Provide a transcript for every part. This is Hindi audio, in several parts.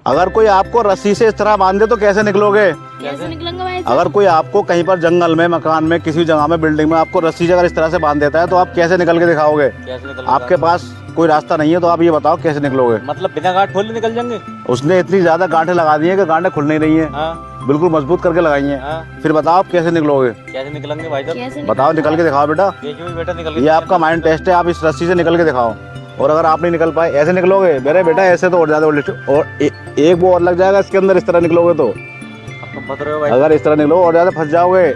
अगर कोई आपको रस्सी से इस तरह बांधे तो कैसे निकलोगे? कैसे निकलेंगे भाई साहब? अगर कोई आपको कहीं पर जंगल में, मकान में, किसी जगह में, बिल्डिंग में आपको रस्सी से अगर इस तरह से बांध देता है तो आप कैसे निकल के दिखाओगे? कैसे निकल? आपके पास कोई रास्ता नहीं है तो आप ये बताओ कैसे निकलोगे? मतलब बिना गांठ खोले निकल जाएंगे? उसने इतनी ज्यादा गांठें लगा दी है कि गांठें खुल नहीं रही है, हाँ बिल्कुल मजबूत करके लगाई है। हाँ। फिर बताओ आप कैसे निकलोगे? कैसे निकलेंगे भाई साहब? कैसे बताओ, निकल के दिखाओ बेटा। देखिए बेटा निकल ये आपका माइंड टेस्ट है, आप इस रस्सी से निकल के दिखाओ। और अगर आप नहीं निकल पाए, ऐसे निकलोगे? मेरे बेटा ऐसे तो और ज्यादा और एक वो और लग जाएगा इसके अंदर, इस तरह निकलोगे तो। बता रहे हो भाई? अगर इस तरह निकलो और ज्यादा फंस जाओगे,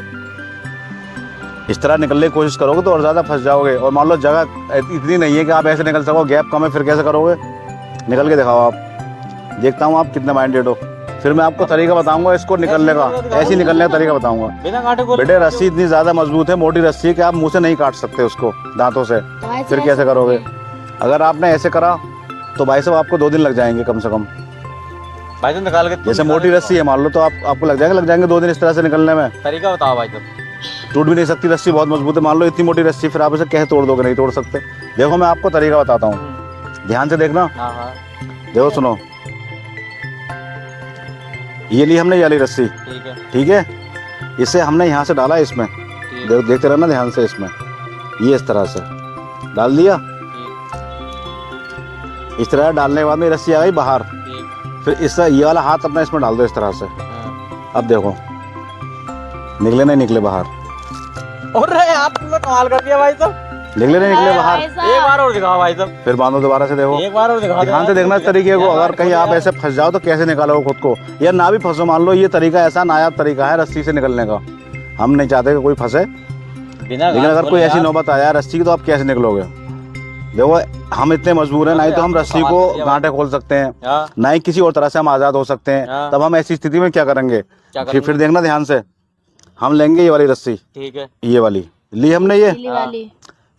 इस तरह निकलने की कोशिश करोगे तो और ज्यादा फंस जाओगे। और मान लो जगह इतनी नहीं है कि आप ऐसे निकल सको, गैप कम है, फिर कैसे करोगे? निकल के दिखाओ आप, देखता हूँ आप कितने माइंडेड हो। फिर मैं आपको तरीका बताऊंगा इसको निकलने का, ऐसे निकलने का तरीका बताऊंगा। बिना गांठे खोले? बेटे रस्सी इतनी ज्यादा मजबूत है, मोटी रस्सी है कि आप मुंह से नहीं काट सकते उसको दांतों से। फिर कैसे करोगे? अगर आपने ऐसे करा तो भाई साहब आपको 2 दिन लग जाएंगे कम से कम। भाई साहब निकाल के जैसे मोटी रस्सी है मान लो, तो आपको लग जाएंगे 2 दिन इस तरह से निकलने में। तरीका बताओ भाई साहब। टूट भी नहीं सकती रस्सी, बहुत मजबूत है। मान लो इतनी मोटी रस्सी, फिर आप इसे कैसे तोड़ दोगे? नहीं तोड़ सकते। देखो मैं आपको तरीका बताता हूँ, ध्यान से देखना। हाँ हाँ देखो सुनो, ये ली हमने ये वाली रस्सी, ठीक है ठीक है? इसे हमने यहाँ से डाला इसमें, देखते रहना ध्यान से। इसमें ये इस तरह से डाल दिया। इस तरह डालने के बाद में रस्सी आ गई बाहर। फिर इस ये वाला हाथ अपना इसमें डाल दो इस तरह से। अब देखो निकले नहीं निकले बाहर? और आप तुमने कमाल कर दिया भाई साहब। निकले नहीं निकले बाहर? एक बार और दिखाओ भाई साहब। फिर बांधो दोबारा से, देखो एक बार और दिखाओ। ध्यान से देखना इस तरीके को। अगर कहीं आप ऐसे फंस जाओ तो कैसे निकालोगे खुद को, या ना भी फंसो मान लो, ये तरीका ऐसा नायाब तरीका है रस्सी से निकलने का। हम नहीं चाहते कि कोई फंसे, लेकिन अगर कोई ऐसी नौबत आया रस्सी की तो आप कैसे निकलोगे? देखो हम इतने मजबूर हैं, ना ही तो हम रस्सी को गांठें खोल सकते हैं, ना ही किसी और तरह से हम आजाद हो सकते हैं। तब हम ऐसी स्थिति में क्या करेंगे? फिर देखना ध्यान से। हम लेंगे ये वाली रस्सी, ठीक है? ये वाली ली हमने,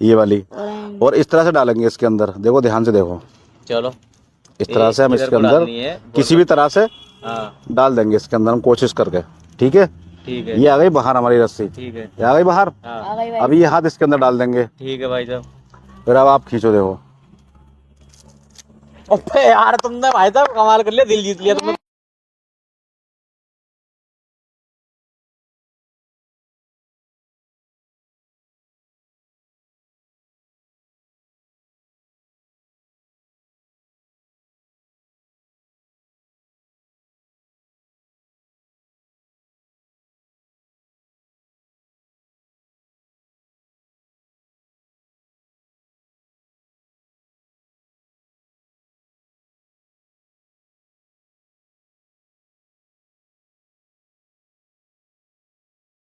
ये वाली, और इस तरह से डालेंगे इसके अंदर। देखो ध्यान से देखो, चलो इस तरह से हम इसके अंदर किसी भी तरह से डाल देंगे इसके अंदर, हम कोशिश करके। ठीक है? ठीक है। ये आ गई बाहर हमारी रस्सी, ठीक है, ये आ गई बाहर। अब ये हाथ इसके अंदर डाल देंगे। ठीक है भाई साहब। फिर अब आप खींचो, देखो। अबे यार तुमने भाई साहब कमाल कर लिया, दिल जीत लिया तुमने।